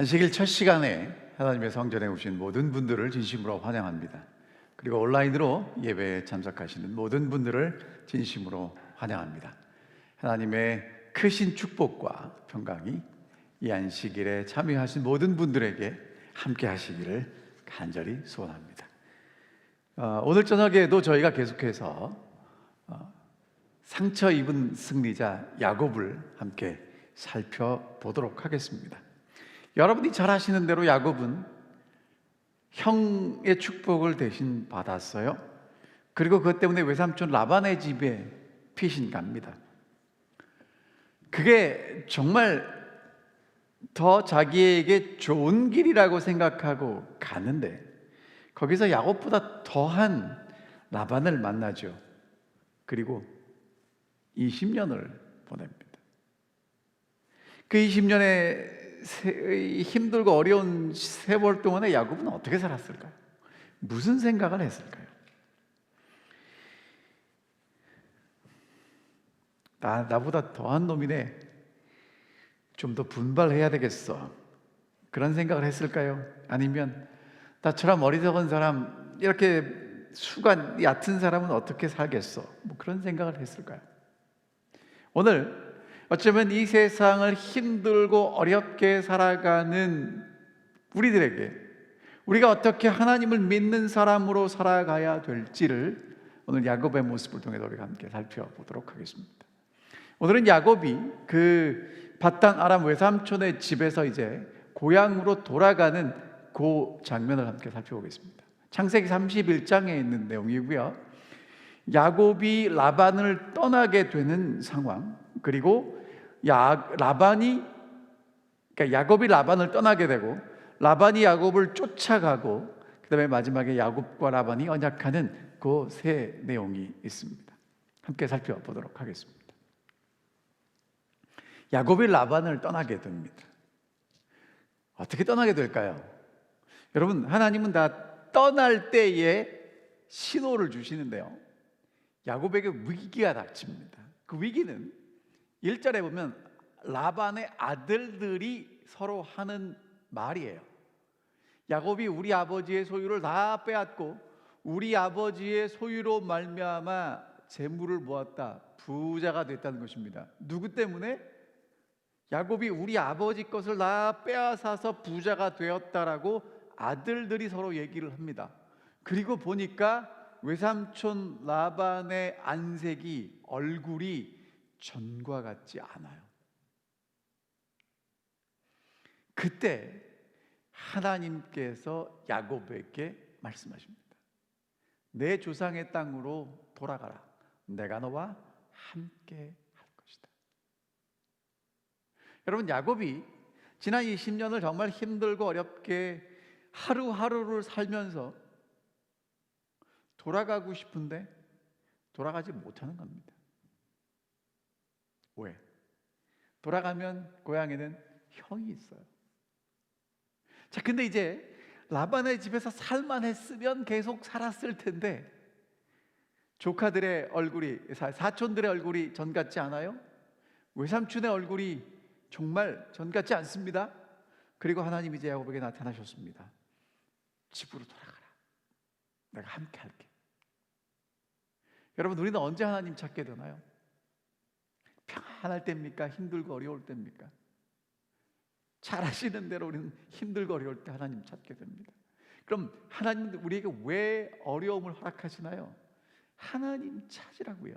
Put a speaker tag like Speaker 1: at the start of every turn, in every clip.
Speaker 1: 안식일 첫 시간에 하나님의 성전에 오신 모든 분들을 진심으로 환영합니다. 그리고 온라인으로 예배에 참석하시는 모든 분들을 진심으로 환영합니다. 하나님의 크신 축복과 평강이 이 안식일에 참여하신 모든 분들에게 함께 하시기를 간절히 소원합니다. 오늘 저녁에도 저희가 계속해서 상처 입은 승리자 야곱을 함께 살펴보도록 하겠습니다. 여러분이 잘 아시는 대로 야곱은 형의 축복을 대신 받았어요. 그리고 그것 때문에 외삼촌 라반의 집에 피신 갑니다. 그게 정말 더 자기에게 좋은 길이라고 생각하고 가는데 거기서 야곱보다 더한 라반을 만나죠. 그리고 20년을 보냅니다. 그 20년의 힘들고 어려운 세월 동안에 야곱은 어떻게 살았을까요? 무슨 생각을 했을까요? 나보다 더한 놈이네, 좀 더 분발해야 되겠어, 그런 생각을 했을까요? 아니면 나처럼 어리석은 사람, 이렇게 수가 얕은 사람은 어떻게 살겠어, 그런 생각을 했을까요? 오늘 어쩌면 이 세상을 힘들고 어렵게 살아가는 우리들에게 우리가 어떻게 하나님을 믿는 사람으로 살아가야 될지를 오늘 야곱의 모습을 통해 우리가 함께 살펴보도록 하겠습니다. 오늘은 야곱이 그 밧단 아람 외삼촌의 집에서 이제 고향으로 돌아가는 그 장면을 함께 살펴보겠습니다. 창세기 31장에 있는 내용이고요. 야곱이 라반을 떠나게 되는 상황, 그리고 야곱이 라반을 떠나게 되고 라반이 야곱을 쫓아가고 그 다음에 마지막에 야곱과 라반이 언약하는 그 세 내용이 있습니다. 함께 살펴보도록 하겠습니다. 야곱이 라반을 떠나게 됩니다. 어떻게 떠나게 될까요? 여러분, 하나님은 다 떠날 때에 신호를 주시는데요, 야곱에게 위기가 닥칩니다. 그 위기는 1절에 보면 라반의 아들들이 서로 하는 말이에요. 야곱이 우리 아버지의 소유를 다 빼앗고 우리 아버지의 소유로 말미암아 재물을 모았다, 부자가 됐다는 것입니다. 누구 때문에? 야곱이 우리 아버지 것을 다 빼앗아서 부자가 되었다라고 아들들이 서로 얘기를 합니다. 그리고 보니까 외삼촌 라반의 안색이, 얼굴이 전과 같지 않아요. 그때 하나님께서 야곱에게 말씀하십니다. 내 조상의 땅으로 돌아가라. 내가 너와 함께 할 것이다. 여러분, 야곱이 지난 20년을 정말 힘들고 어렵게 하루하루를 살면서 돌아가고 싶은데 돌아가지 못하는 겁니다. 왜? 돌아가면 고향에는 형이 있어요. 자, 근데 이제 라반의 집에서 살만했으면 계속 살았을 텐데 조카들의 얼굴이, 사촌들의 얼굴이 전 같지 않아요? 외삼촌의 얼굴이 정말 전 같지 않습니다. 그리고 하나님이 이제 야곱에게 나타나셨습니다. 집으로 돌아가라. 내가 함께 할게. 여러분, 우리는 언제 하나님 찾게 되나요? 평안할 때입니까? 힘들고 어려울 때입니까? 잘 아시는 대로 우리는 힘들고 어려울 때 하나님 찾게 됩니다. 그럼 하나님은 우리에게 왜 어려움을 허락하시나요? 하나님 찾으라고요.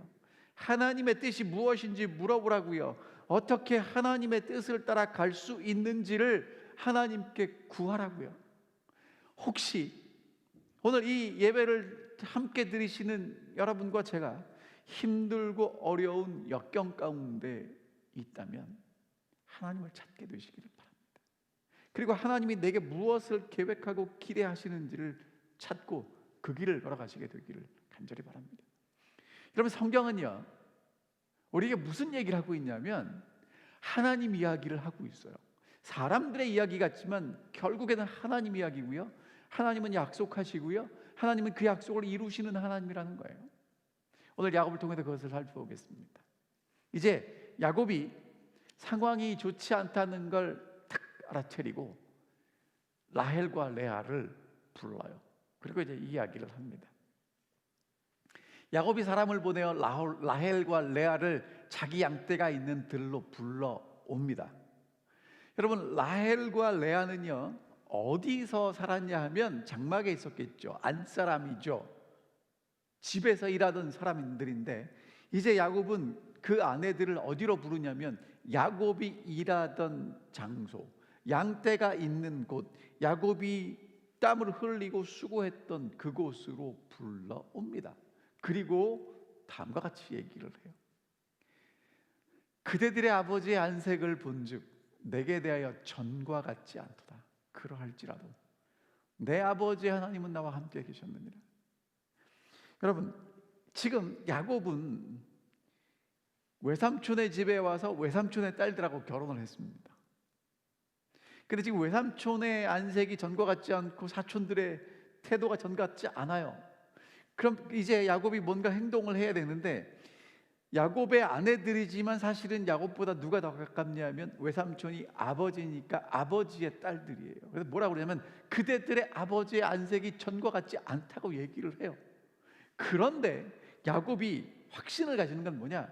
Speaker 1: 하나님의 뜻이 무엇인지 물어보라고요. 어떻게 하나님의 뜻을 따라 갈 수 있는지를 하나님께 구하라고요. 혹시 오늘 이 예배를 함께 드리시는 여러분과 제가 힘들고 어려운 역경 가운데 있다면 하나님을 찾게 되시기를 바랍니다. 그리고 하나님이 내게 무엇을 계획하고 기대하시는지를 찾고 그 길을 걸어가시게 되기를 간절히 바랍니다. 여러분, 성경은요, 우리에게 무슨 얘기를 하고 있냐면 하나님 이야기를 하고 있어요. 사람들의 이야기 같지만 결국에는 하나님 이야기고요, 하나님은 약속하시고요, 하나님은 그 약속을 이루시는 하나님이라는 거예요. 오늘 야곱을 통해서 그것을 살펴보겠습니다. 이제 야곱이 상황이 좋지 않다는 걸 딱 알아차리고 라헬과 레아를 불러요. 그리고 이제 이야기를 합니다. 야곱이 사람을 보내어 라헬과 레아를 자기 양떼가 있는 들로 불러옵니다. 여러분, 라헬과 레아는요 어디서 살았냐 하면 장막에 있었겠죠. 안사람이죠. 집에서 일하던 사람들인데, 이제 야곱은 그 아내들을 어디로 부르냐면 야곱이 일하던 장소, 양떼가 있는 곳, 야곱이 땀을 흘리고 수고했던 그곳으로 불러옵니다. 그리고 다음과 같이 얘기를 해요. 그대들의 아버지의 안색을 본즉 내게 대하여 전과 같지 않도다. 그러할지라도 내 아버지 하나님은 나와 함께 계셨느니라. 여러분, 지금 야곱은 외삼촌의 집에 와서 외삼촌의 딸들하고 결혼을 했습니다. 근데 지금 외삼촌의 안색이 전과 같지 않고 사촌들의 태도가 전 같지 않아요. 그럼 이제 야곱이 뭔가 행동을 해야 되는데, 야곱의 아내들이지만 사실은 야곱보다 누가 더 가깝냐면 외삼촌이 아버지니까 아버지의 딸들이에요. 그래서 뭐라고 그러냐면 그대들의 아버지의 안색이 전과 같지 않다고 얘기를 해요. 그런데 야곱이 확신을 가지는 건 뭐냐?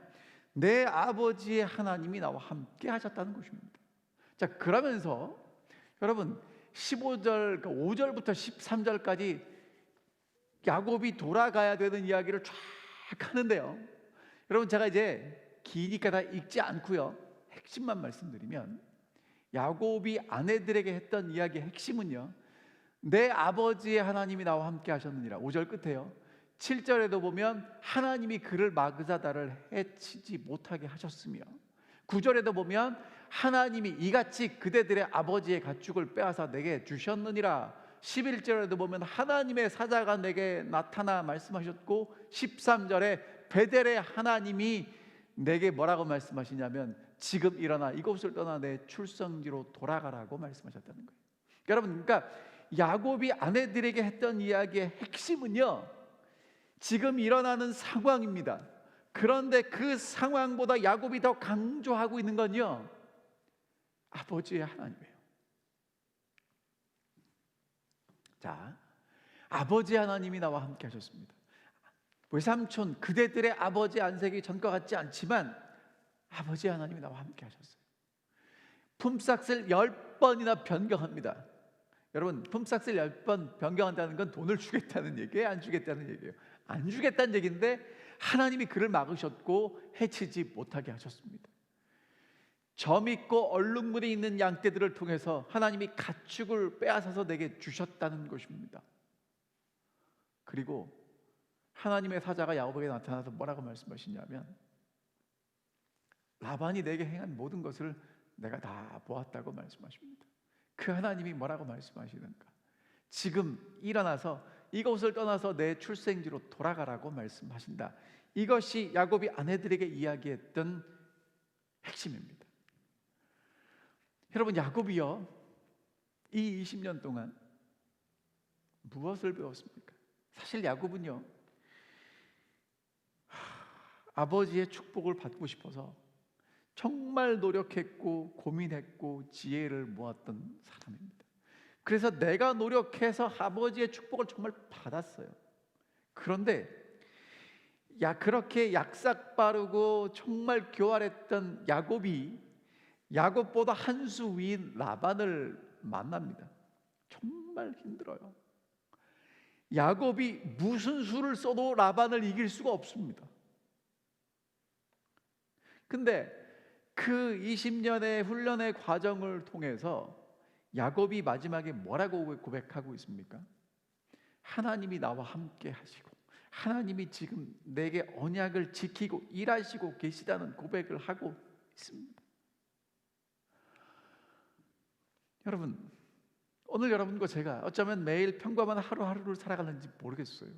Speaker 1: 내 아버지의 하나님이 나와 함께 하셨다는 것입니다. 자, 그러면서 여러분 15절, 5절부터 13절까지 야곱이 돌아가야 되는 이야기를 쫙 하는데요. 여러분, 제가 이제 기니까 다 읽지 않고요, 핵심만 말씀드리면, 야곱이 아내들에게 했던 이야기의 핵심은요, 내 아버지의 하나님이 나와 함께 하셨느니라. 5절 끝에요. 7절에도 보면 하나님이 그를 막으사다를 해치지 못하게 하셨으며, 9절에도 보면 하나님이 이같이 그대들의 아버지의 가축을 빼앗아 내게 주셨느니라. 11절에도 보면 하나님의 사자가 내게 나타나 말씀하셨고, 13절에 베델의 하나님이 내게 뭐라고 말씀하시냐면 지금 일어나 이곳을 떠나 내 출생지로 돌아가라고 말씀하셨다는 거예요. 여러분, 그러니까 야곱이 아내들에게 했던 이야기의 핵심은요, 지금 일어나는 상황입니다. 그런데 그 상황보다 야곱이 더 강조하고 있는 건요, 아버지의 하나님이에요. 자, 아버지 하나님이 나와 함께 하셨습니다. 외삼촌 그대들의 아버지 안색이 전과 같지 않지만 아버지 하나님이 나와 함께 하셨어요. 품삯을 10번이나 변경합니다. 여러분, 품삯을 10번 변경한다는 건 돈을 주겠다는 얘기예요? 안 주겠다는 얘기예요? 안 주겠다는 얘기인데 하나님이 그를 막으셨고 해치지 못하게 하셨습니다. 점 있고 얼룩무늬 있는 양떼들을 통해서 하나님이 가축을 빼앗아서 내게 주셨다는 것입니다. 그리고 하나님의 사자가 야곱에게 나타나서 뭐라고 말씀하시냐면 라반이 내게 행한 모든 것을 내가 다 보았다고 말씀하십니다. 그 하나님이 뭐라고 말씀하시는가? 지금 일어나서 이곳을 떠나서 내 출생지로 돌아가라고 말씀하신다. 이것이 야곱이 아내들에게 이야기했던 핵심입니다. 여러분, 야곱이요, 이 20년 동안 무엇을 배웠습니까? 사실 야곱은요, 아버지의 축복을 받고 싶어서 정말 노력했고 고민했고 지혜를 모았던 사람입니다. 그래서 내가 노력해서 아버지의 축복을 정말 받았어요. 그런데 그렇게 약삭 빠르고 정말 교활했던 야곱이 야곱보다 한 수 위인 라반을 만납니다. 정말 힘들어요. 야곱이 무슨 수를 써도 라반을 이길 수가 없습니다. 근데 그 20년의 훈련의 과정을 통해서 야곱이 마지막에 뭐라고 고백하고 있습니까? 하나님이 나와 함께 하시고 하나님이 지금 내게 언약을 지키고 일하시고 계시다는 고백을 하고 있습니다. 여러분, 오늘 여러분과 제가 어쩌면 매일 평범한 하루하루를 살아가는지 모르겠어요.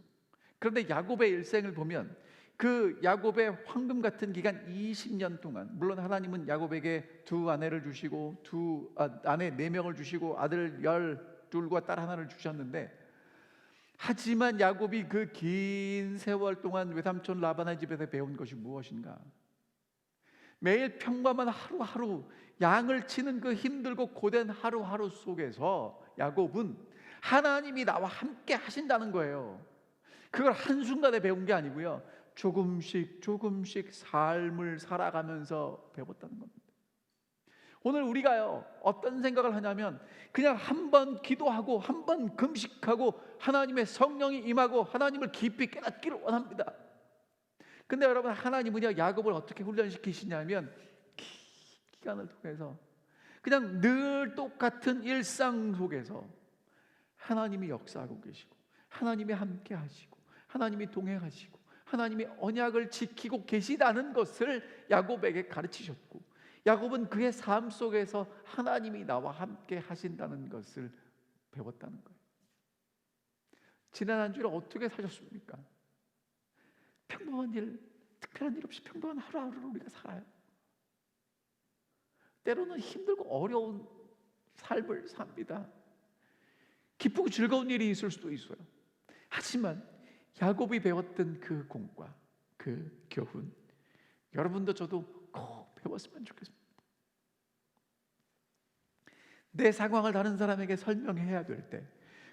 Speaker 1: 그런데 야곱의 일생을 보면 그 야곱의 황금 같은 기간 20년 동안, 물론 하나님은 야곱에게 두 아내를 주시고 아내 4명을 주시고 아들 12과 딸 하나를 주셨는데, 하지만 야곱이 그 긴 세월 동안 외삼촌 라반의 집에서 배운 것이 무엇인가? 매일 평범한 하루하루 양을 치는 그 힘들고 고된 하루하루 속에서 야곱은 하나님이 나와 함께 하신다는 거예요. 그걸 한순간에 배운 게 아니고요, 조금씩 조금씩 삶을 살아가면서 배웠다는 겁니다. 오늘 우리가요, 어떤 생각을 하냐면 그냥 한 번 기도하고 한 번 금식하고 하나님의 성령이 임하고 하나님을 깊이 깨닫기를 원합니다. 근데 여러분, 하나님은요, 야곱을 어떻게 훈련시키시냐면 기간을 통해서 그냥 늘 똑같은 일상 속에서 하나님이 역사하고 계시고 하나님이 함께 하시고 하나님이 동행하시고 하나님이 언약을 지키고 계시다는 것을 야곱에게 가르치셨고, 야곱은 그의 삶 속에서 하나님이 나와 함께 하신다는 것을 배웠다는 거예요. 지난 한 주를 어떻게 사셨습니까? 평범한 일, 특별한 일 없이 평범한 하루하루를 우리가 살아요. 때로는 힘들고 어려운 삶을 삽니다. 기쁘고 즐거운 일이 있을 수도 있어요. 하지만 야곱이 배웠던 그 공과 그 교훈, 여러분도 저도 꼭 배웠으면 좋겠습니다. 내 상황을 다른 사람에게 설명해야 될 때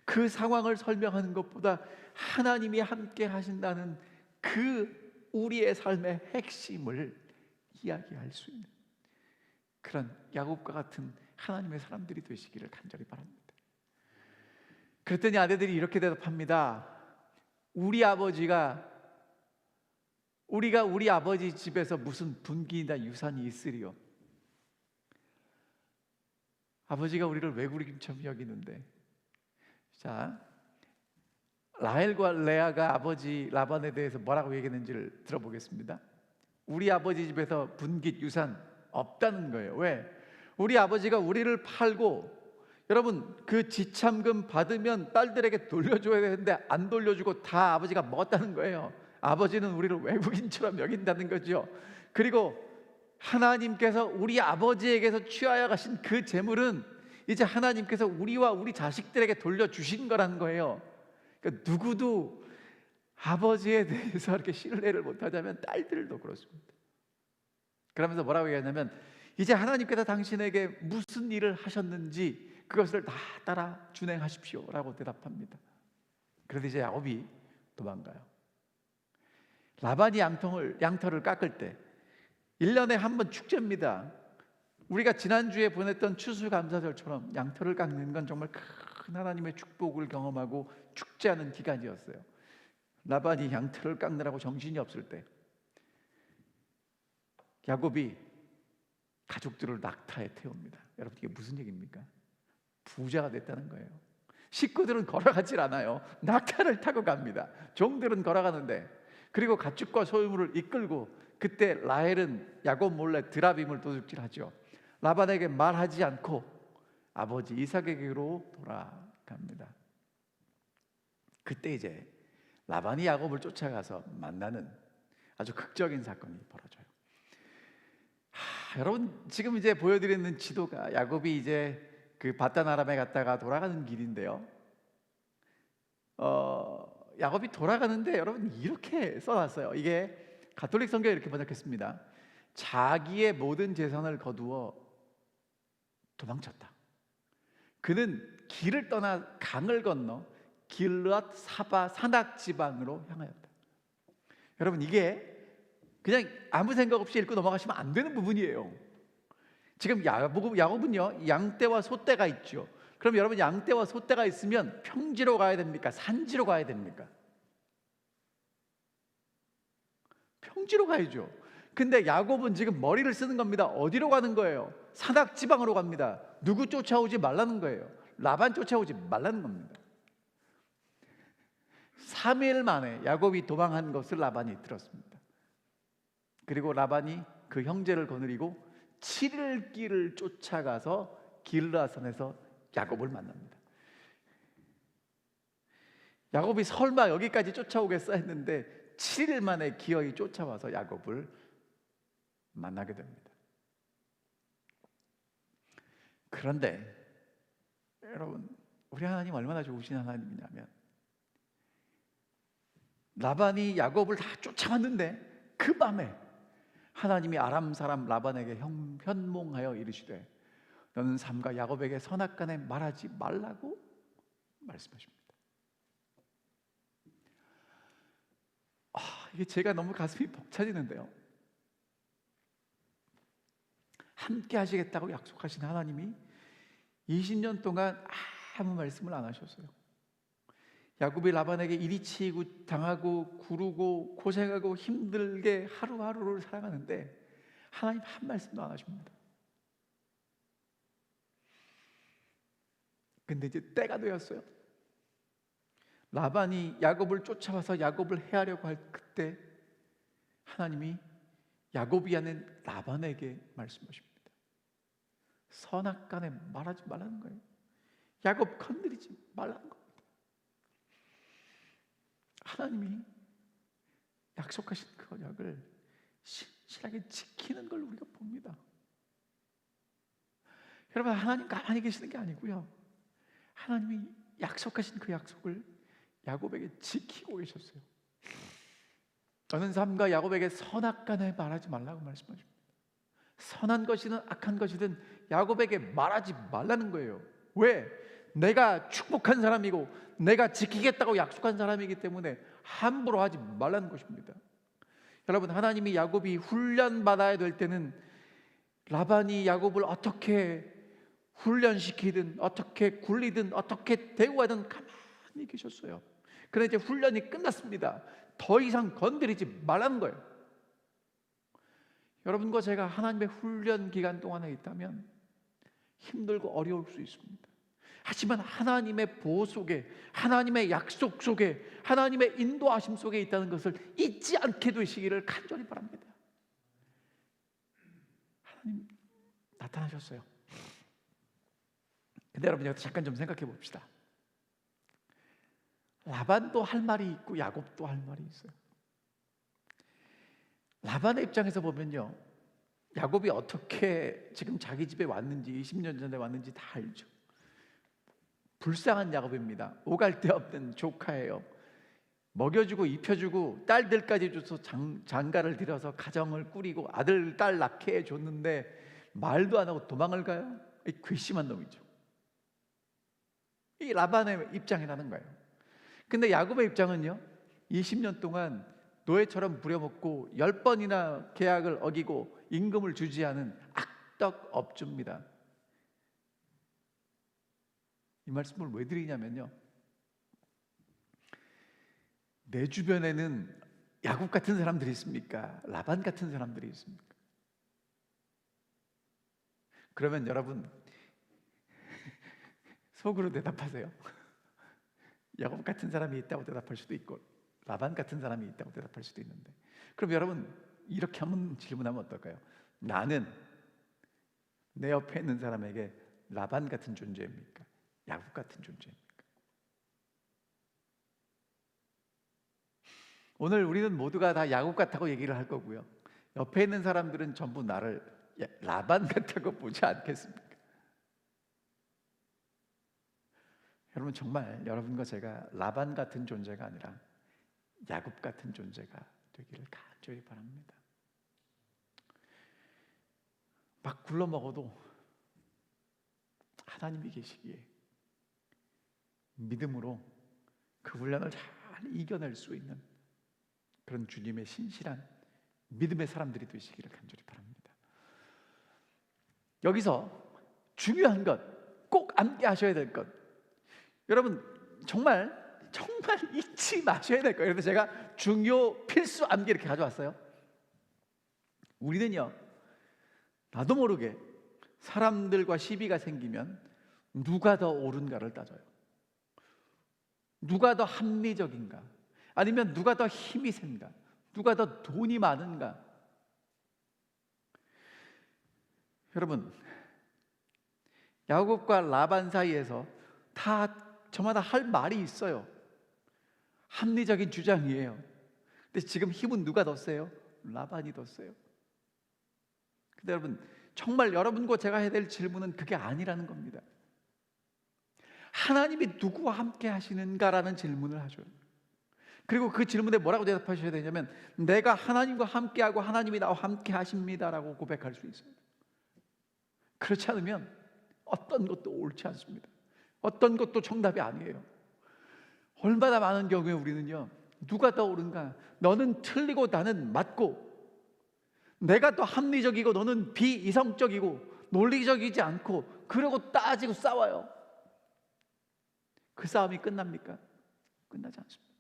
Speaker 1: 그 상황을 설명하는 것보다 하나님이 함께 하신다는 그 우리의 삶의 핵심을 이야기할 수 있는 그런 야곱과 같은 하나님의 사람들이 되시기를 간절히 바랍니다. 그랬더니 아내들이 이렇게 대답합니다. 우리가 우리 아버지 집에서 무슨 분기나 유산이 있으리요? 아버지가 우리를 외국인처럼 여기는데. 자, 라헬과 레아가 아버지 라반에 대해서 뭐라고 얘기했는지를 들어보겠습니다. 우리 아버지 집에서 분깃 유산 없다는 거예요. 왜? 우리 아버지가 우리를 팔고, 여러분, 그 지참금 받으면 딸들에게 돌려줘야 되는데 안 돌려주고 다 아버지가 먹었다는 거예요. 아버지는 우리를 외국인처럼 여긴다는 거죠. 그리고 하나님께서 우리 아버지에게서 취하여 가신 그 재물은 이제 하나님께서 우리와 우리 자식들에게 돌려주신 거라는 거예요. 그러니까 누구도 아버지에 대해서 이렇게 신뢰를 못하자면 딸들도 그렇습니다. 그러면서 뭐라고 얘기하냐면, 이제 하나님께서 당신에게 무슨 일을 하셨는지 그것을 다 따라 준행하십시오 라고 대답합니다. 그런데 이제 야곱이 도망가요. 라반이 양털을 깎을 때 1년에 한 번 축제입니다. 우리가 지난주에 보냈던 추수감사절처럼 양털을 깎는 건 정말 큰 하나님의 축복을 경험하고 축제하는 기간이었어요. 라반이 양털을 깎느라고 정신이 없을 때 야곱이 가족들을 낙타에 태웁니다. 여러분, 이게 무슨 얘기입니까? 부자가 됐다는 거예요. 식구들은 걸어가질 않아요. 낙타를 타고 갑니다. 종들은 걸어가는데, 그리고 가축과 소유물을 이끌고, 그때 라헬은 야곱 몰래 드라빔을 도둑질하죠. 라반에게 말하지 않고 아버지 이삭에게로 돌아갑니다. 그때 이제 라반이 야곱을 쫓아가서 만나는 아주 극적인 사건이 벌어져요. 여러분, 지금 이제 보여드리는 지도가 야곱이 이제 그 바단 아람에 갔다가 돌아가는 길인데요. 야곱이 돌아가는데 여러분, 이렇게 써놨어요. 이게 가톨릭 성경에 이렇게 번역했습니다. 자기의 모든 재산을 거두어 도망쳤다. 그는 길을 떠나 강을 건너 길르앗 사바 산악 지방으로 향하였다. 여러분, 이게 그냥 아무 생각 없이 읽고 넘어가시면 안 되는 부분이에요. 지금 야곱은요, 양떼와 소떼가 있죠. 그럼 여러분, 양떼와 소떼가 있으면 평지로 가야 됩니까? 산지로 가야 됩니까? 평지로 가야죠. 근데 야곱은 지금 머리를 쓰는 겁니다. 어디로 가는 거예요? 산악 지방으로 갑니다. 누구 쫓아오지 말라는 거예요. 라반 쫓아오지 말라는 겁니다. 3일 만에 야곱이 도망한 것을 라반이 들었습니다. 그리고 라반이 그 형제를 거느리고 7일 길을 쫓아가서 길르앗산에서 야곱을 만납니다. 야곱이 설마 여기까지 쫓아오겠어 했는데 7일 만에 기어이 쫓아와서 야곱을 만나게 됩니다. 그런데 여러분, 우리 하나님 얼마나 좋으신 하나님이냐면, 라반이 야곱을 다 쫓아왔는데 그 밤에 하나님이 아람 사람 라반에게 현몽하여 이르시되 너는 삼가 야곱에게 선악간에 말하지 말라고 말씀하십니다. 이게 제가 너무 가슴이 벅차지는데요. 함께 하시겠다고 약속하신 하나님이 20년 동안 아무 말씀을 안 하셨어요. 야곱이 라반에게 이리 치이고 당하고 구르고 고생하고 힘들게 하루하루를 살아가는데 하나님 한 말씀도 안 하십니다. 근데 이제 때가 되었어요. 라반이 야곱을 쫓아와서 야곱을 해하려고 할 그때 하나님이 야곱이 아닌 라반에게 말씀하십니다. 선악간에 말하지 말라는 거예요. 야곱 건드리지 말라는 겁니다. 하나님이 약속하신 그 언약을 신실하게 지키는 걸 우리가 봅니다. 여러분, 하나님 가만히 계시는 게 아니고요, 하나님이 약속하신 그 약속을 야곱에게 지키고 계셨어요. 너는 삼가 야곱에게 선악간에 말하지 말라고 말씀하십니다. 선한 것이든 악한 것이든 야곱에게 말하지 말라는 거예요. 왜? 내가 축복한 사람이고 내가 지키겠다고 약속한 사람이기 때문에 함부로 하지 말라는 것입니다. 여러분, 하나님이 야곱이 훈련받아야 될 때는 라반이 야곱을 어떻게 훈련시키든 어떻게 굴리든 어떻게 대우하든 가만히 계셨어요. 그런데 이제 훈련이 끝났습니다. 더 이상 건드리지 말라는 거예요. 여러분과 제가 하나님의 훈련 기간 동안에 있다면 힘들고 어려울 수 있습니다. 하지만 하나님의 보호 속에, 하나님의 약속 속에, 하나님의 인도하심 속에 있다는 것을 잊지 않게 되시기를 간절히 바랍니다. 하나님 나타나셨어요. 근데 여러분, 여기서 잠깐 좀 생각해 봅시다. 라반도 할 말이 있고 야곱도 할 말이 있어요. 라반의 입장에서 보면요, 야곱이 어떻게 지금 자기 집에 왔는지, 20년 전에 왔는지 다 알죠. 불쌍한 야곱입니다. 오갈 데 없는 조카예요. 먹여주고 입혀주고 딸들까지 줘서 장가를 들여서 가정을 꾸리고 아들 딸 낳게 해줬는데 말도 안 하고 도망을 가요? 이 괘씸한 놈이죠. 이 라반의 입장이라는 거예요. 근데 야곱의 입장은요, 20년 동안 노예처럼 부려먹고 10번이나 계약을 어기고 임금을 주지 않은 악덕 업주입니다. 이 말씀을 왜 드리냐면요, 내 주변에는 야곱 같은 사람들이 있습니까? 라반 같은 사람들이 있습니까? 그러면 여러분 속으로 대답하세요. 야곱 같은 사람이 있다고 대답할 수도 있고 라반 같은 사람이 있다고 대답할 수도 있는데, 그럼 여러분 이렇게 한번 질문하면 어떨까요? 나는 내 옆에 있는 사람에게 라반 같은 존재입니까? 야곱 같은 존재입니까? 오늘 우리는 모두가 다 야곱 같다고 얘기를 할 거고요, 옆에 있는 사람들은 전부 나를 라반 같다고 보지 않겠습니까? 여러분, 정말 여러분과 제가 라반 같은 존재가 아니라 야곱 같은 존재가 되기를 간절히 바랍니다. 막 굴러먹어도 하나님이 계시기에 믿음으로 그 훈련을 잘 이겨낼 수 있는 그런 주님의 신실한 믿음의 사람들이 되시기를 간절히 바랍니다. 여기서 중요한 것, 꼭 함께 하셔야 될 것, 여러분 정말 잊지 마셔야 될 거예요. 그래서 제가 중요 필수 암기 이렇게 가져왔어요. 우리는요, 나도 모르게 사람들과 시비가 생기면 누가 더 옳은가를 따져요. 누가 더 합리적인가, 아니면 누가 더 힘이 센가, 누가 더 돈이 많은가. 여러분, 야곱과 라반 사이에서 다 저마다 할 말이 있어요. 합리적인 주장이에요. 근데 지금 힘은 누가 더 세요? 라반이 더 세요. 근데 여러분, 정말 여러분과 제가 해야 될 질문은 그게 아니라는 겁니다. 하나님이 누구와 함께 하시는가라는 질문을 하죠. 그리고 그 질문에 뭐라고 대답하셔야 되냐면 내가 하나님과 함께하고 하나님이 나와 함께 하십니다라고 고백할 수 있어요. 그렇지 않으면 어떤 것도 옳지 않습니다. 어떤 것도 정답이 아니에요. 얼마나 많은 경우에 우리는요, 누가 더 옳은가? 너는 틀리고 나는 맞고, 내가 더 합리적이고 너는 비이성적이고 논리적이지 않고, 그러고 따지고 싸워요. 그 싸움이 끝납니까? 끝나지 않습니다.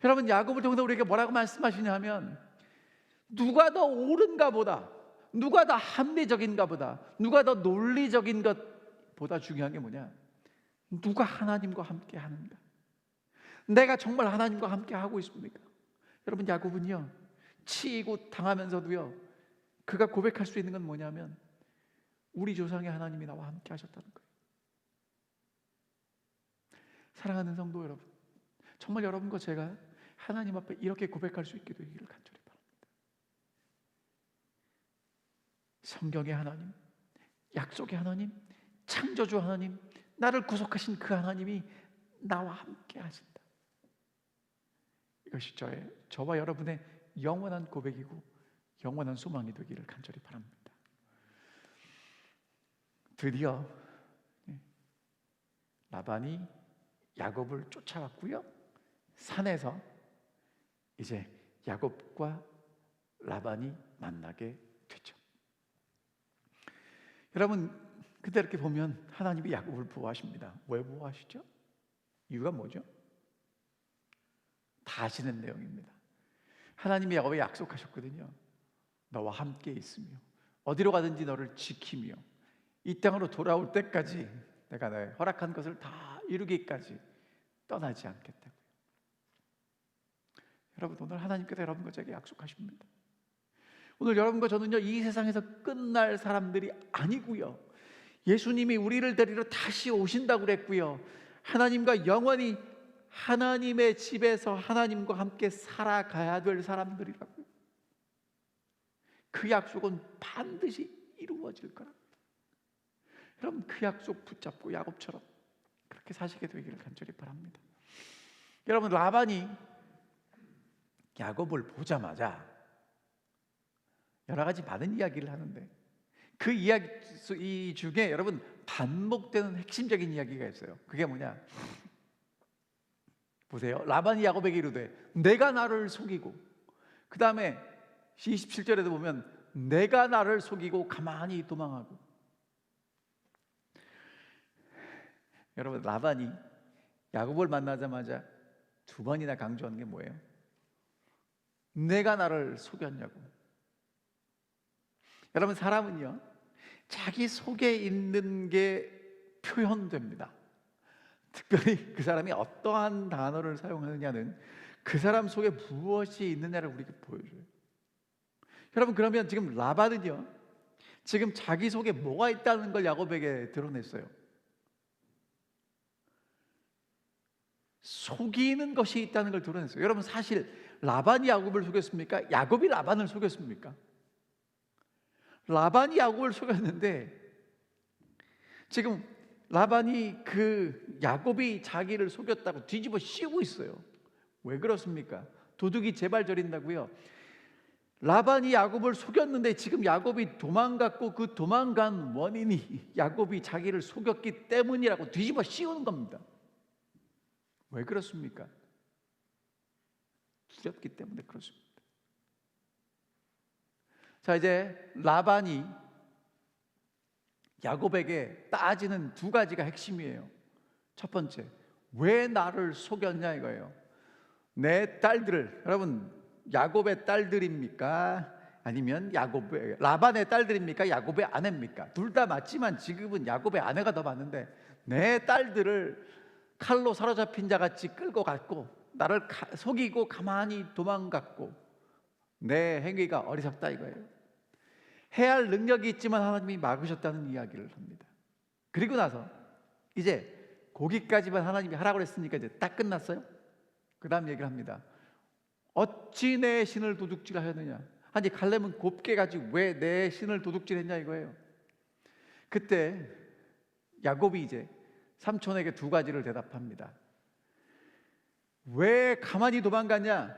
Speaker 1: 여러분, 야곱을 통해서 우리에게 뭐라고 말씀하시냐 하면 누가 더 옳은가 보다, 누가 더 합리적인가 보다, 누가 더 논리적인 것보다 중요한 게 뭐냐? 누가 하나님과 함께 하는가? 내가 정말 하나님과 함께 하고 있습니까? 여러분, 야곱은요, 치이고 당하면서도요, 그가 고백할 수 있는 건 뭐냐면 우리 조상의 하나님이 나와 함께 하셨다는 거예요. 사랑하는 성도 여러분, 정말 여러분과 제가 하나님 앞에 이렇게 고백할 수 있게 되기를 간절히 바랍니다. 성경의 하나님, 약속의 하나님, 창조주 하나님, 나를 구속하신 그 하나님이 나와 함께 하신다. 이것이 저와 여러분의 영원한 고백이고 영원한 소망이 되기를 간절히 바랍니다. 드디어 라반이 야곱을 쫓아왔고요, 산에서 이제 야곱과 라반이 만나게 되죠. 여러분, 그때 이렇게 보면 하나님이 야곱을 보호하십니다. 왜 보호하시죠? 이유가 뭐죠? 다 아시는 내용입니다. 하나님이 야곱에 약속하셨거든요. 너와 함께 있으며 어디로 가든지 너를 지키며 이 땅으로 돌아올 때까지 내가 너의 허락한 것을 다 이루기까지 떠나지 않겠다고요. 여러분, 오늘 하나님께서 여러분과 저에게 약속하십니다. 오늘 여러분과 저는요, 이 세상에서 끝날 사람들이 아니고요, 예수님이 우리를 데리러 다시 오신다고 그랬고요, 하나님과 영원히 하나님의 집에서 하나님과 함께 살아가야 될 사람들이라고요. 그 약속은 반드시 이루어질 거랍니다. 여러분, 그 약속 붙잡고 야곱처럼 그렇게 사시게 되기를 간절히 바랍니다. 여러분, 라반이 야곱을 보자마자 여러 가지 많은 이야기를 하는데 그 이야기 중에 여러분 반복되는 핵심적인 이야기가 있어요. 그게 뭐냐? 보세요. 라반이 야곱에게 이르되 내가 나를 속이고, 그 다음에 27절에도 보면 내가 나를 속이고 가만히 도망하고. 여러분, 라반이 야곱을 만나자마자 두 번이나 강조하는 게 뭐예요? 내가 나를 속였냐고. 여러분, 사람은요, 자기 속에 있는 게 표현됩니다. 특별히 그 사람이 어떠한 단어를 사용하느냐는 그 사람 속에 무엇이 있느냐를 우리에게 보여줘요. 여러분, 그러면 지금 라반은요, 지금 자기 속에 뭐가 있다는 걸 야곱에게 드러냈어요. 속이는 것이 있다는 걸 드러냈어요. 여러분, 사실 라반이 야곱을 속였습니까? 야곱이 라반을 속였습니까? 라반이 야곱을 속였는데 지금 라반이 그 야곱이 자기를 속였다고 뒤집어 씌우고 있어요. 왜 그렇습니까? 도둑이 제발 저린다고요. 라반이 야곱을 속였는데 지금 야곱이 도망갔고 그 도망간 원인이 야곱이 자기를 속였기 때문이라고 뒤집어 씌우는 겁니다. 왜 그렇습니까? 두렵기 때문에 그렇습니다. 자, 이제 라반이 야곱에게 따지는 두 가지가 핵심이에요. 첫 번째, 왜 나를 속였냐 이거예요. 내 딸들을, 여러분, 야곱의 딸들입니까? 아니면 라반의 딸들입니까? 야곱의 아내입니까? 둘 다 맞지만 지금은 야곱의 아내가 더 많은데, 내 딸들을 칼로 사로잡힌 자같이 끌고 갔고 나를 속이고 가만히 도망갔고 내 행위가 어리석다 이거예요. 해야 할 능력이 있지만 하나님이 막으셨다는 이야기를 합니다. 그리고 나서 이제 거기까지만 하나님이 하라고 했으니까 이제 딱 끝났어요. 그 다음 얘기를 합니다. 어찌 내 신을 도둑질하였느냐. 아니, 갈렙은 곱게 가지고 왜 내 신을 도둑질했냐 이거예요. 그때 야곱이 이제 삼촌에게 두 가지를 대답합니다. 왜 가만히 도망가냐?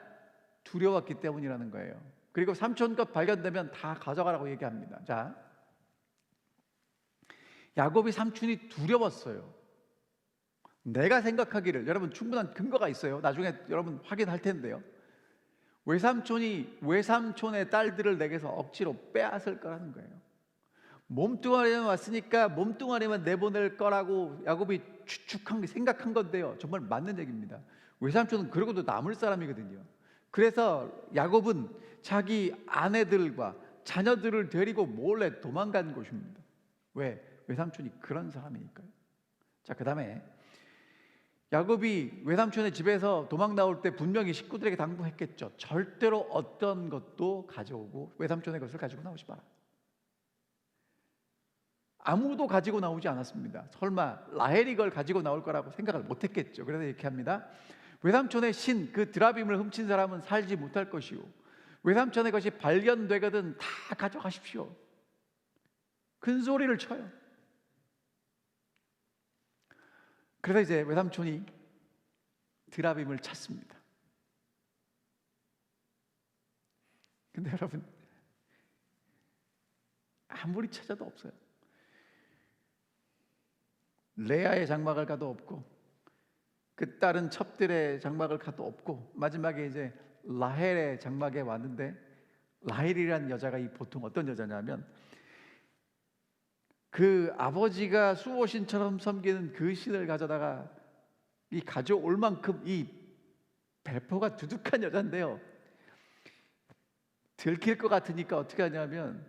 Speaker 1: 두려웠기 때문이라는 거예요. 그리고 삼촌 것 발견되면 다 가져가라고 얘기합니다. 자, 야곱이 삼촌이 두려웠어요. 내가 생각하기를, 여러분 충분한 근거가 있어요. 나중에 여러분 확인할 텐데요. 외삼촌의 딸들을 내게서 억지로 빼앗을 거라는 거예요. 몸뚱아리만 왔으니까 몸뚱아리만 내보낼 거라고 야곱이 추측한 생각한 건데요. 정말 맞는 얘기입니다. 외삼촌은 그러고도 남을 사람이거든요. 그래서 야곱은 자기 아내들과 자녀들을 데리고 몰래 도망간 곳입니다. 왜? 외삼촌이 그런 사람이니까요. 자, 그 다음에 야곱이 외삼촌의 집에서 도망 나올 때 분명히 식구들에게 당부했겠죠. 절대로 어떤 것도 가져오고 외삼촌의 것을 가지고 나오지 마라. 아무도 가지고 나오지 않았습니다. 설마 라헬이 걸 가지고 나올 거라고 생각을 못했겠죠. 그래서 이렇게 합니다. 외삼촌의 신, 그 드라빔을 훔친 사람은 살지 못할 것이요, 외삼촌의 것이 발견되거든 다 가져가십시오. 큰 소리를 쳐요. 그래서 이제 외삼촌이 드라빔을 찾습니다. 근데 여러분, 아무리 찾아도 없어요. 레아의 장막을 가도 없고, 그 다른 첩들의 장막을 가도 없고, 마지막에 이제 라헬의 장막에 왔는데, 라헬이라는 여자가 보통 어떤 여자냐면, 그 아버지가 수호신처럼 섬기는 그 신을 가져다가 이 가져올 만큼 이 배포가 두둑한 여잔데요, 들킬 것 같으니까 어떻게 하냐면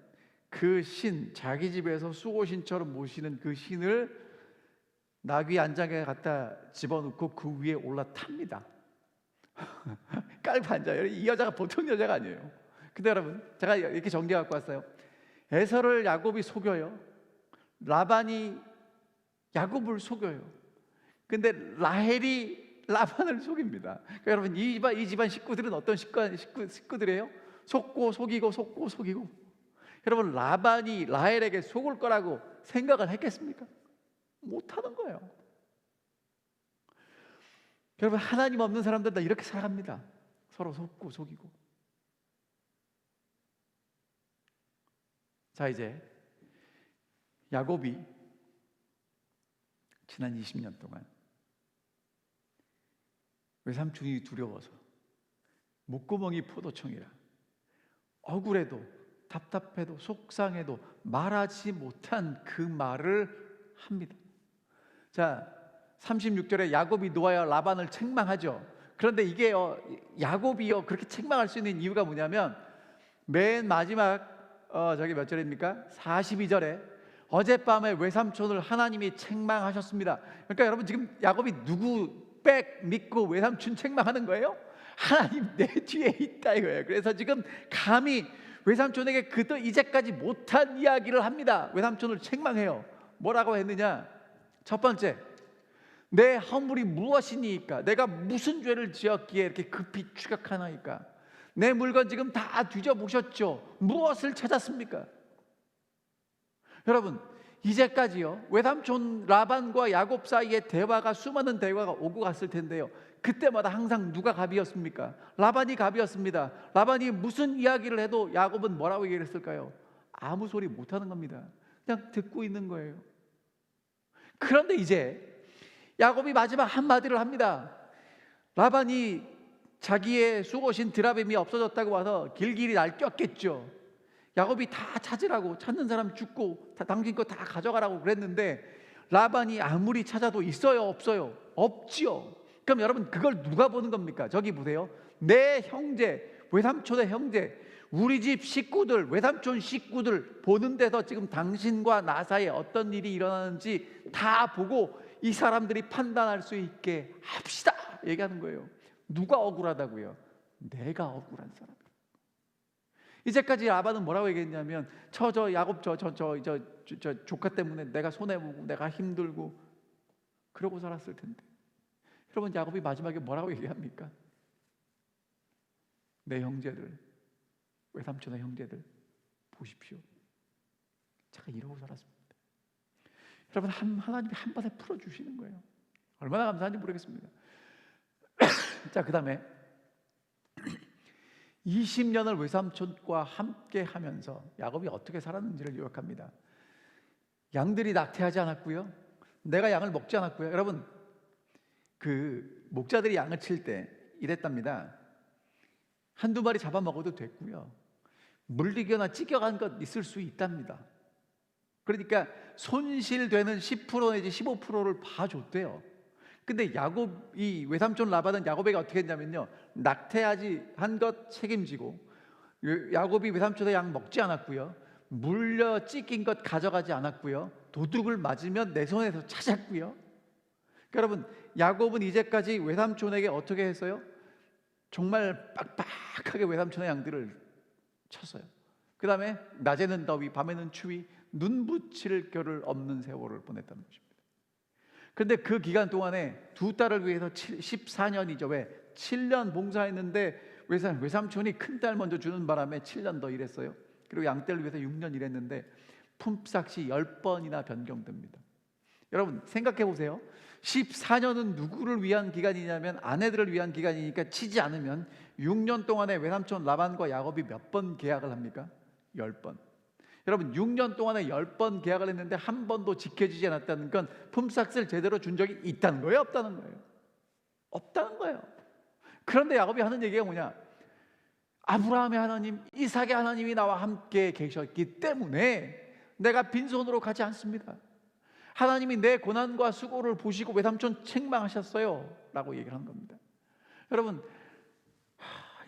Speaker 1: 그 신, 자기 집에서 수호신처럼 모시는 그 신을 나귀 안장에 갖다 집어넣고 그 위에 올라탑니다. 깔고 앉아요. 이 여자가 보통 여자가 아니에요. 근데 여러분, 제가 이렇게 정리해 갖고 왔어요. 에서를 야곱이 속여요. 라반이 야곱을 속여요. 근데 라헬이 라반을 속입니다. 그러니까 여러분, 이 집안 식구들은 어떤 식구들이에요? 속고 속이고. 여러분, 라반이 라헬에게 속을 거라고 생각을 했겠습니까? 못하는 거예요. 여러분, 하나님 없는 사람들 다 이렇게 살아갑니다. 서로 속고 속이고. 자, 이제 야곱이 지난 20년 동안 외삼촌이 두려워서 목구멍이 포도청이라 억울해도 답답해도 속상해도 말하지 못한 그 말을 합니다. 자, 36절에 야곱이 놓아야 라반을 책망하죠. 그런데 이게 야곱이요 그렇게 책망할 수 있는 이유가 뭐냐면, 맨 마지막 저기 몇 절입니까? 42절에 어젯밤에 외삼촌을 하나님이 책망하셨습니다. 그러니까 여러분, 지금 야곱이 누구 믿고 외삼촌 책망하는 거예요? 하나님 내 뒤에 있다 이거예요. 그래서 지금 감히 외삼촌에게 그도 이제까지 못한 이야기를 합니다. 외삼촌을 책망해요. 뭐라고 했느냐? 첫 번째, 내 허물이 무엇이니까? 내가 무슨 죄를 지었기에 이렇게 급히 추격하나이까? 내 물건 지금 다 뒤져보셨죠? 무엇을 찾았습니까? 여러분, 이제까지요 외삼촌 라반과 야곱 사이에 대화가, 수많은 대화가 오고 갔을 텐데요, 그때마다 항상 누가 갑이었습니까? 라반이 갑이었습니다. 라반이 무슨 이야기를 해도 야곱은 뭐라고 얘기를 했을까요? 아무 소리 못하는 겁니다. 그냥 듣고 있는 거예요. 그런데 이제 야곱이 마지막 한마디를 합니다. 라반이 자기의 수고신 드라빔이 없어졌다고 와서 길길이 날 꼈겠죠. 야곱이 다 찾으라고, 찾는 사람 죽고 당신 거 다 가져가라고 그랬는데 라반이 아무리 찾아도 있어요 없어요? 없지요. 그럼 여러분, 그걸 누가 보는 겁니까? 저기 보세요. 내 형제, 외삼촌의 형제, 우리 집 식구들, 외삼촌 식구들 보는 데서 지금 당신과 나 사이에 어떤 일이 일어나는지 다 보고 이 사람들이 판단할 수 있게 합시다 얘기하는 거예요. 누가 억울하다고요? 내가 억울한 사람. 이제까지 라반은 뭐라고 얘기했냐면, 저 야곱 저 조카 때문에 내가 손해보고 내가 힘들고 그러고 살았을 텐데. 여러분, 야곱이 마지막에 뭐라고 얘기합니까? 내 형제들, 외삼촌의 형제들 보십시오, 제가 이러고 살았습니다. 여러분, 하나님이 한 번에 풀어주시는 거예요. 얼마나 감사한지 모르겠습니다. 자, 그 다음에 20년을 외삼촌과 함께 하면서 야곱이 어떻게 살았는지를 요약합니다. 양들이 낙태하지 않았고요, 내가 양을 먹지 않았고요. 여러분, 그 목자들이 양을 칠 때 이랬답니다. 한두 마리 잡아먹어도 됐고요, 물리거나 찢겨간 것 있을 수 있답니다. 그러니까 손실되는 10% 내지 15%를 봐줬대요. 근데 야곱이, 외삼촌 라반은 야곱에게 어떻게 했냐면요, 낙태하지 한 것 책임지고, 야곱이 외삼촌의 양 먹지 않았고요, 물려 찢긴 것 가져가지 않았고요, 도둑을 맞으면 내 손에서 찾았고요. 그러니까 여러분, 야곱은 이제까지 외삼촌에게 어떻게 했어요? 정말 빡빡하게 외삼촌의 양들을 쳤어요. 그 다음에 낮에는 더위, 밤에는 추위, 눈 붙일 겨를 없는 세월을 보냈다는 것입니다. 그런데 그 기간 동안에 두 딸을 위해서 14년이죠. 왜? 7년 봉사했는데 외삼촌이 큰 딸 먼저 주는 바람에 7년 더 일했어요. 그리고 양떼를 위해서 6년 일했는데 품삯이 10번이나 변경됩니다. 여러분 생각해 보세요. 14년은 누구를 위한 기간이냐면 아내들을 위한 기간이니까 치지 않으면 6년 동안에 외삼촌 라반과 야곱이 몇 번 계약을 합니까? 10번. 여러분 6년 동안에 10번 계약을 했는데 한 번도 지켜지지 않았다는 건 품삯을 제대로 준 적이 있다는 거예요? 없다는 거예요? 없다는 거예요. 그런데 야곱이 하는 얘기가 뭐냐? 아브라함의 하나님, 이삭의 하나님이 나와 함께 계셨기 때문에 내가 빈손으로 가지 않습니다. 하나님이 내 고난과 수고를 보시고 외삼촌 책망하셨어요 라고 얘기를 한 겁니다. 여러분,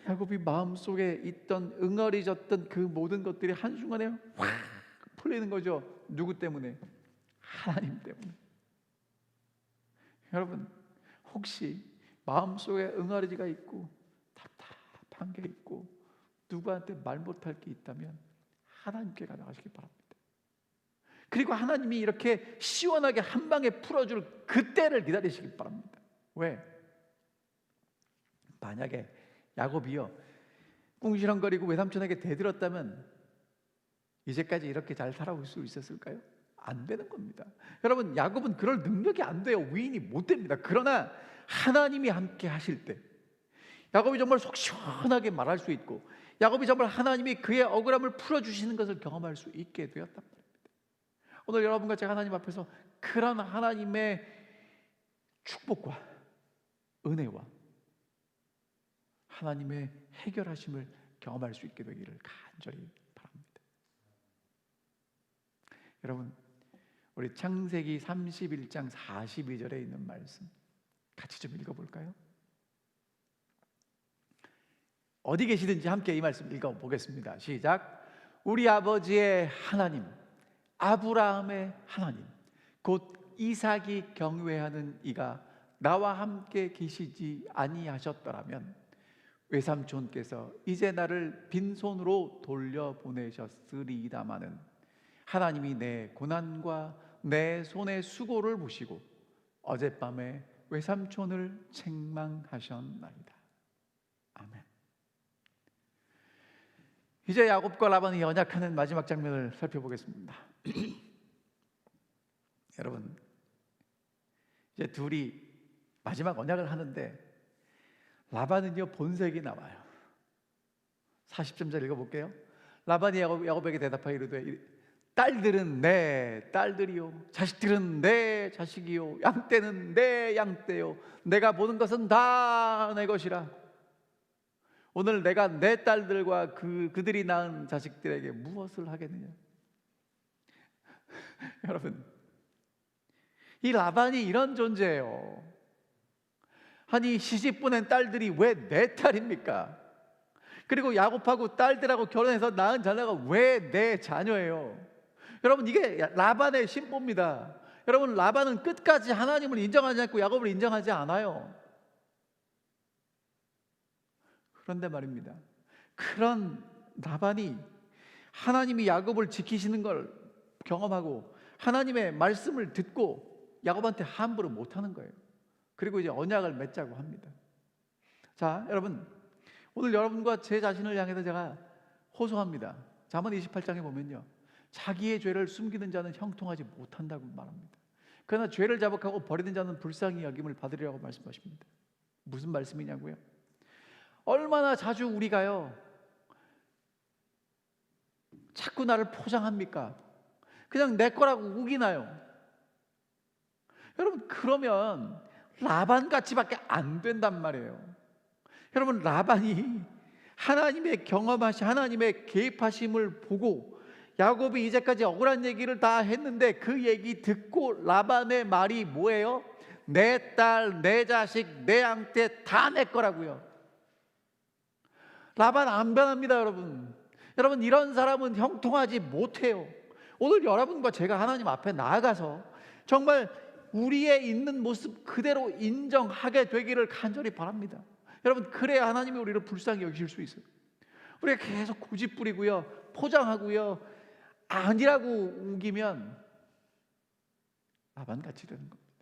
Speaker 1: 야곱이 마음속에 있던 응어리졌던 그 모든 것들이 한순간에 확 풀리는 거죠. 누구 때문에? 하나님 때문에. 여러분, 혹시 마음속에 응어리가 있고 답답한 게 있고 누구한테 말 못할 게 있다면 하나님께 가져가시기 바랍니다. 그리고 하나님이 이렇게 시원하게 한 방에 풀어줄 그때를 기다리시기 바랍니다. 왜? 만약에 야곱이요 꿍시렁거리고 외삼촌에게 대들었다면 이제까지 이렇게 잘 살아올 수 있었을까요? 안 되는 겁니다. 여러분, 야곱은 그럴 능력이 안 돼요. 위인이 못 됩니다. 그러나 하나님이 함께 하실 때 야곱이 정말 속 시원하게 말할 수 있고, 야곱이 정말 하나님이 그의 억울함을 풀어주시는 것을 경험할 수 있게 되었단 말입니다. 오늘 여러분과 제가 하나님 앞에서 그런 하나님의 축복과 은혜와 하나님의 해결하심을 경험할 수 있게 되기를 간절히 바랍니다. 여러분, 우리 창세기 31장 42절에 있는 말씀 같이 좀 읽어볼까요? 어디 계시든지 함께 이 말씀 읽어보겠습니다. 시작. 우리 아버지의 하나님, 아브라함의 하나님, 곧 이삭이 경외하는 이가 나와 함께 계시지 아니하셨더라면 외삼촌께서 이제 나를 빈손으로 돌려보내셨으리이다마는 하나님이 내 고난과 내 손의 수고를 보시고 어젯밤에 외삼촌을 책망하셨나이다. 아멘. 이제 야곱과 라반이 언약하는 마지막 장면을 살펴보겠습니다. 여러분, 이제 둘이 마지막 언약을 하는데 라반은요 본색이 나와요. 40절 읽어볼게요. 라반이 야곱에게 대답하여 이르되 딸들은 내 딸들이요, 자식들은 내 자식이요, 양떼는 내 양떼요, 내가 보는 것은 다 내 것이라. 오늘 내가 내 딸들과 그들이 낳은 자식들에게 무엇을 하겠느냐? 여러분, 이 라반이 이런 존재예요. 아니, 시집 보낸 딸들이 왜 내 딸입니까? 그리고 야곱하고 딸들하고 결혼해서 낳은 자녀가 왜 내 자녀예요? 여러분, 이게 라반의 심보입니다. 여러분, 라반은 끝까지 하나님을 인정하지 않고 야곱을 인정하지 않아요. 그런데 말입니다, 그런 라반이 하나님이 야곱을 지키시는 걸 경험하고 하나님의 말씀을 듣고 야곱한테 함부로 못하는 거예요. 그리고 이제 언약을 맺자고 합니다. 자, 여러분, 오늘 여러분과 제 자신을 향해서 제가 호소합니다. 잠언 28장에 보면요, 자기의 죄를 숨기는 자는 형통하지 못한다고 말합니다. 그러나 죄를 자복하고 버리는 자는 불쌍히 여김을 받으리라고 말씀하십니다. 무슨 말씀이냐고요? 얼마나 자주 우리가요 자꾸 나를 포장합니까? 그냥 내 거라고 우기나요? 여러분, 그러면 라반같이밖에 안 된단 말이에요. 여러분, 라반이 하나님의 경험하신 하나님의 개입하심을 보고 야곱이 이제까지 억울한 얘기를 다 했는데 그 얘기 듣고 라반의 말이 뭐예요? 내 딸, 내 자식, 내 양떼 다 내 거라고요. 라반 안 변합니다, 여러분. 여러분, 이런 사람은 형통하지 못해요. 오늘 여러분과 제가 하나님 앞에 나아가서 정말 우리의 있는 모습 그대로 인정하게 되기를 간절히 바랍니다. 여러분, 그래야 하나님이 우리를 불쌍히 여기실 수 있어요. 우리가 계속 고집부리고요, 포장하고요, 아니라고 우기면 라반같이 되는 겁니다.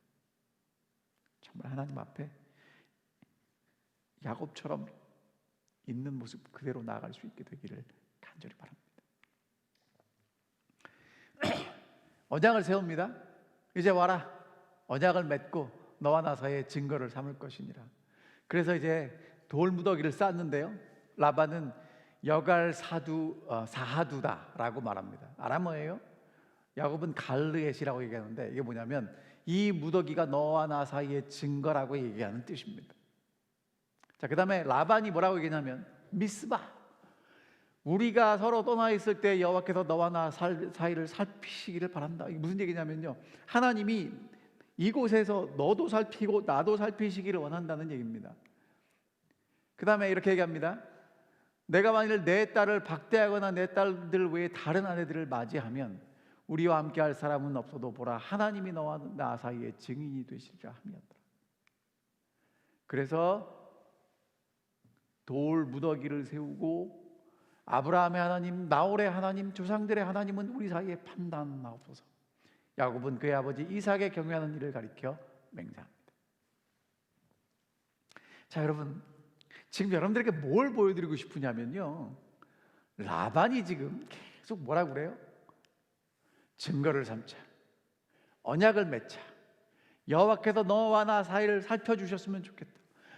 Speaker 1: 정말 하나님 앞에 야곱처럼 있는 모습 그대로 나아갈 수 있게 되기를 간절히 바랍니다. 언약을 세웁니다. 이제 와라, 언약을 맺고 너와 나 사이에 증거를 삼을 것이니라. 그래서 이제 돌무더기를 쌓는데요, 라반은 여갈 사하두다라고 말합니다. 아람어예요. 야곱은 갈르엣이라고 얘기하는데 이게 뭐냐면 이 무더기가 너와 나 사이의 증거라고 얘기하는 뜻입니다. 자, 그 다음에 라반이 뭐라고 얘기하냐면 미스바, 우리가 서로 떠나 있을 때 여호와께서 너와 나 사이를 살피시기를 바란다. 이게 무슨 얘기냐면요, 하나님이 이곳에서 너도 살피고 나도 살피시기를 원한다는 얘기입니다. 그 다음에 이렇게 얘기합니다. 내가 만일 내 딸을 박대하거나 내 딸들 외에 다른 아내들을 맞이하면 우리와 함께 할 사람은 없어도 보라, 하나님이 너와 나 사이에 증인이 되시리라 하였더라. 그래서 돌 무더기를 세우고 아브라함의 하나님, 나홀의 하나님, 조상들의 하나님은 우리 사이에 판단하옵소서. 야곱은 그의 아버지 이삭의 경외하는 일을 가리켜 맹세합니다. 자, 여러분, 지금 여러분들에게 뭘 보여드리고 싶으냐면요, 라반이 지금 계속 뭐라고 그래요? 증거를 삼자, 언약을 맺자, 여호와께서 너와 나 사이를 살펴주셨으면 좋겠다,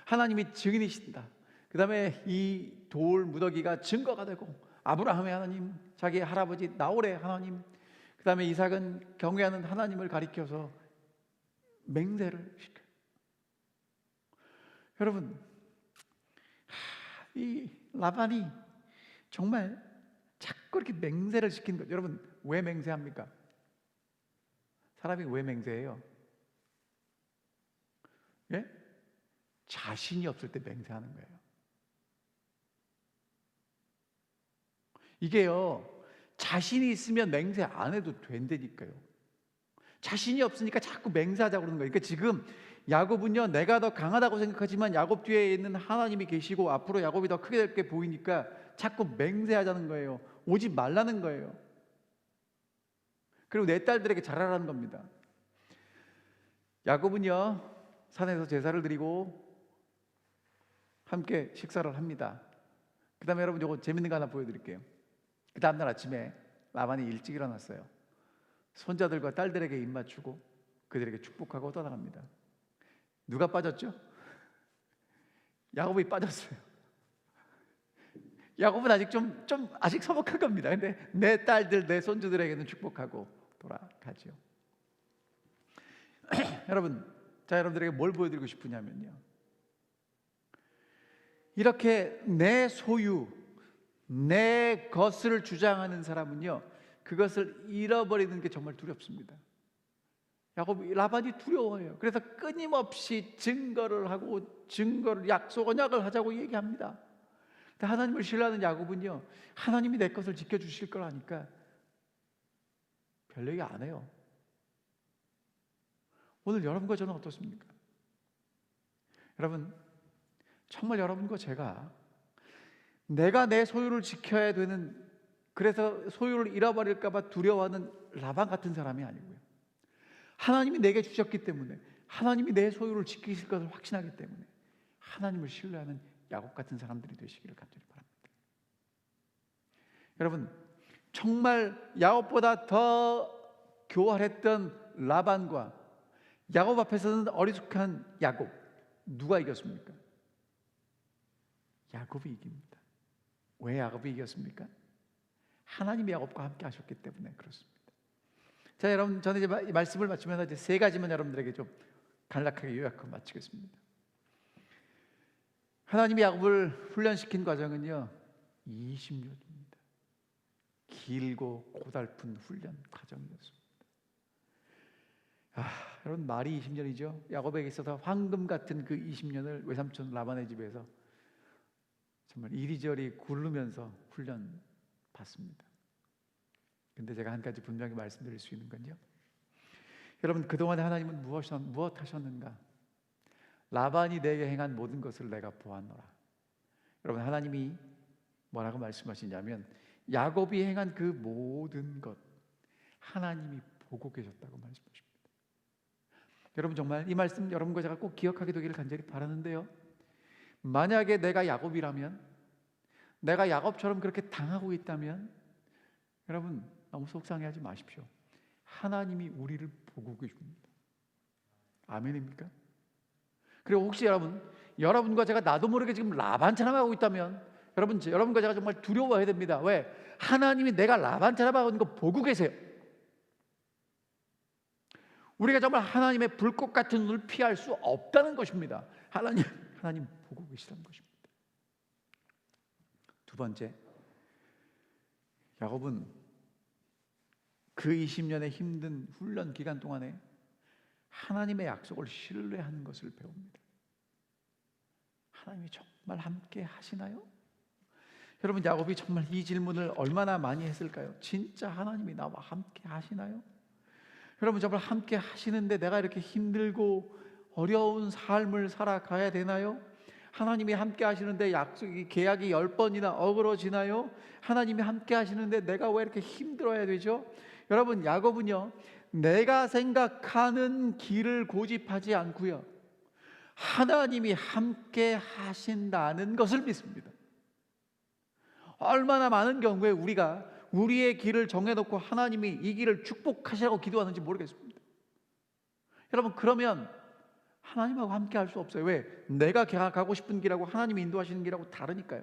Speaker 1: 하나님이 증인이신다. 그 다음에 이 돌 무더기가 증거가 되고 아브라함의 하나님, 자기의 할아버지 나홀의 하나님, 그 다음에 이삭은 경외하는 하나님을 가리켜서 맹세를 시켜요. 여러분, 이 라반이 정말 자꾸 이렇게 맹세를 시키는 거죠. 여러분, 왜 맹세합니까? 사람이 왜 맹세해요? 예? 자신이 없을 때 맹세하는 거예요. 이게요, 자신이 있으면 맹세 안 해도 된다니까요. 자신이 없으니까 자꾸 맹세하자고 그러는 거예요. 그러니까 지금 야곱은요, 내가 더 강하다고 생각하지만 야곱 뒤에 있는 하나님이 계시고 앞으로 야곱이 더 크게 될 게 보이니까 자꾸 맹세하자는 거예요. 오지 말라는 거예요. 그리고 내 딸들에게 잘하라는 겁니다. 야곱은요, 산에서 제사를 드리고 함께 식사를 합니다. 그 다음에 여러분, 이거 재밌는 거 하나 보여드릴게요. 그 다음날 아침에 라반이 일찍 일어났어요. 손자들과 딸들에게 입 맞추고 그들에게 축복하고 떠나갑니다. 누가 빠졌죠? 야곱이 빠졌어요. 야곱은 아직 아직 서먹한 겁니다. 근데 내 딸들, 내 손주들에게는 축복하고 돌아가죠. 여러분, 자, 여러분들에게 뭘 보여드리고 싶으냐면요, 이렇게 내 소유, 내 것을 주장하는 사람은요, 그것을 잃어버리는 게 정말 두렵습니다. 라반이 두려워해요. 그래서 끊임없이 증거를 하고 약속, 언약을 하자고 얘기합니다. 근데 하나님을 신뢰하는 야곱은요, 하나님이 내 것을 지켜주실 걸 아니까 별 얘기 안 해요. 오늘 여러분과 저는 어떻습니까? 여러분, 정말 여러분과 제가 내가 내 소유를 지켜야 되는, 그래서 소유를 잃어버릴까 봐 두려워하는 라반 같은 사람이 아니고요, 하나님이 내게 주셨기 때문에 하나님이 내 소유를 지키실 것을 확신하기 때문에 하나님을 신뢰하는 야곱 같은 사람들이 되시기를 간절히 바랍니다. 여러분, 정말 야곱보다 더 교활했던 라반과 야곱 앞에서는 어리숙한 야곱, 누가 이겼습니까? 야곱이 이깁니다. 왜 야곱이 이겼습니까? 하나님이 야곱과 함께 하셨기 때문에 그렇습니다. 자, 여러분, 저는 이제 말씀을 마치면서 이제 세 가지만 여러분들에게 좀 간략하게 요약하고 마치겠습니다. 하나님이 야곱을 훈련시킨 과정은요 20년입니다. 길고 고달픈 훈련 과정이었습니다. 여러분, 말이 20년이죠. 야곱에게 있어서 황금 같은 그 20년을 외삼촌 라반의 집에서 정말 이리저리 굴르면서 훈련 받습니다. 근데 제가 한 가지 분명히 말씀드릴 수 있는 건요, 여러분, 그동안에 하나님은 무엇 하셨는가? 라반이 내게 행한 모든 것을 내가 보았노라. 여러분, 하나님이 뭐라고 말씀하시냐면 야곱이 행한 그 모든 것 하나님이 보고 계셨다고 말씀하십니다. 여러분, 정말 이 말씀 여러분과 제가 꼭 기억하게 되기를 간절히 바라는데요, 만약에 내가 야곱이라면, 내가 야곱처럼 그렇게 당하고 있다면 여러분 너무 속상해하지 마십시오. 하나님이 우리를 보고 계십니다. 아멘입니까? 그리고 혹시 여러분과 제가 나도 모르게 지금 라반처럼 하고 있다면 여러분과 제가 정말 두려워해야 됩니다. 왜? 하나님이 내가 라반처럼 하고 있는 거 보고 계세요. 우리가 정말 하나님의 불꽃 같은 눈을 피할 수 없다는 것입니다. 하나님 보고 계시다는 것입니다. 두 번째, 야곱은 그 20년의 힘든 훈련 기간 동안에 하나님의 약속을 신뢰하는 것을 배웁니다. 하나님이 정말 함께 하시나요? 여러분, 야곱이 정말 이 질문을 얼마나 많이 했을까요? 진짜 하나님이 나와 함께 하시나요? 여러분, 정말 함께 하시는데 내가 이렇게 힘들고 어려운 삶을 살아가야 되나요? 하나님이 함께 하시는데 계약이 10번이나 어그러지나요? 하나님이 함께 하시는데 내가 왜 이렇게 힘들어야 되죠? 여러분, 야곱은요 내가 생각하는 길을 고집하지 않고요, 하나님이 함께 하신다는 것을 믿습니다. 얼마나 많은 경우에 우리가 우리의 길을 정해놓고 하나님이 이 길을 축복하시라고 기도하는지 모르겠습니다. 여러분, 그러면 하나님하고 함께 할 수 없어요. 왜? 내가 가고 싶은 길하고 하나님이 인도하시는 길하고 다르니까요.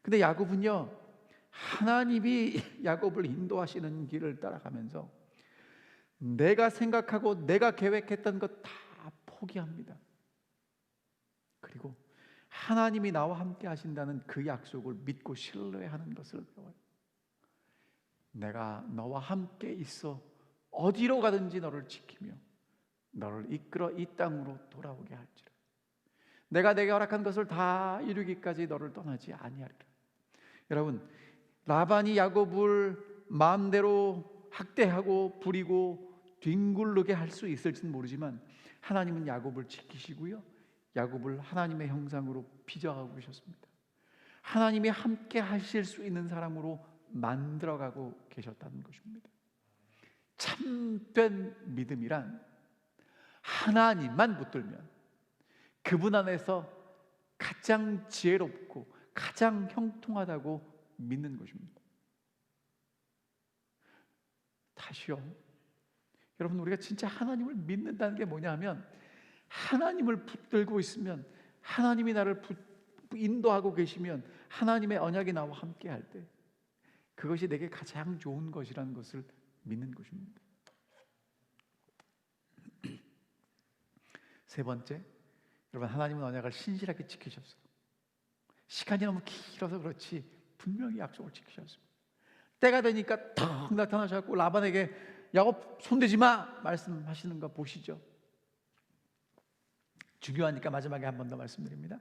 Speaker 1: 근데 야곱은요 하나님이 야곱을 인도하시는 길을 따라가면서 내가 생각하고 내가 계획했던 것 다 포기합니다. 그리고 하나님이 나와 함께 하신다는 그 약속을 믿고 신뢰하는 것을 배워요. 내가 너와 함께 있어 어디로 가든지 너를 지키며 너를 이끌어 이 땅으로 돌아오게 할지라. 내가 내게 허락한 것을 다 이루기까지 너를 떠나지 아니하리라. 여러분, 라반이 야곱을 마음대로 학대하고 부리고 뒹굴르게 할 수 있을지는 모르지만 하나님은 야곱을 지키시고요, 야곱을 하나님의 형상으로 빚어가고 계셨습니다. 하나님이 함께 하실 수 있는 사람으로 만들어가고 계셨다는 것입니다. 참된 믿음이란 하나님만 붙들면 그분 안에서 가장 지혜롭고 가장 형통하다고 믿는 것입니다. 다시요, 여러분, 우리가 진짜 하나님을 믿는다는 게 뭐냐 하면 하나님을 붙들고 있으면, 하나님이 나를 인도하고 계시면, 하나님의 언약이 나와 함께 할 때 그것이 내게 가장 좋은 것이라는 것을 믿는 것입니다. 세 번째, 여러분, 하나님은 언약을 신실하게 지키셨어요. 시간이 너무 길어서 그렇지 분명히 약속을 지키셨습니다. 때가 되니까 탁 나타나셔서 라반에게 야곱 손대지 마 말씀하시는 거 보시죠. 중요하니까 마지막에 한 번 더 말씀드립니다.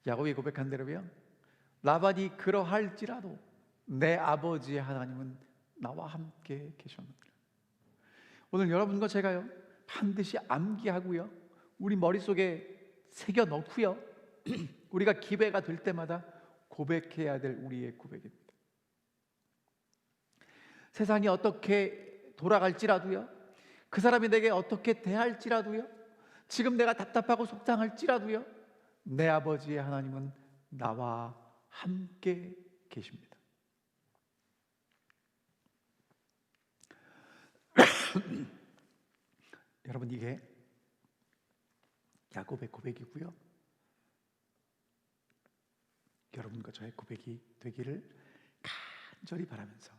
Speaker 1: 야곱이 고백한 대로요, 라반이 그러할지라도 내 아버지의 하나님은 나와 함께 계셨느니라. 오늘 여러분과 제가요 반드시 암기하고요, 우리 머릿속에 새겨 넣고요, 우리가 기회가 될 때마다 고백해야 될 우리의 고백입니다. 세상이 어떻게 돌아갈지라도요, 그 사람이 내게 어떻게 대할지라도요, 지금 내가 답답하고 속상할지라도요, 내 아버지의 하나님은 나와 함께 계십니다. 여러분, 이게 야곱의 고백이고요. 여러분과 저의 고백이 되기를 간절히 바라면서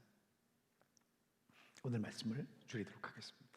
Speaker 1: 오늘 말씀을 줄이도록 하겠습니다.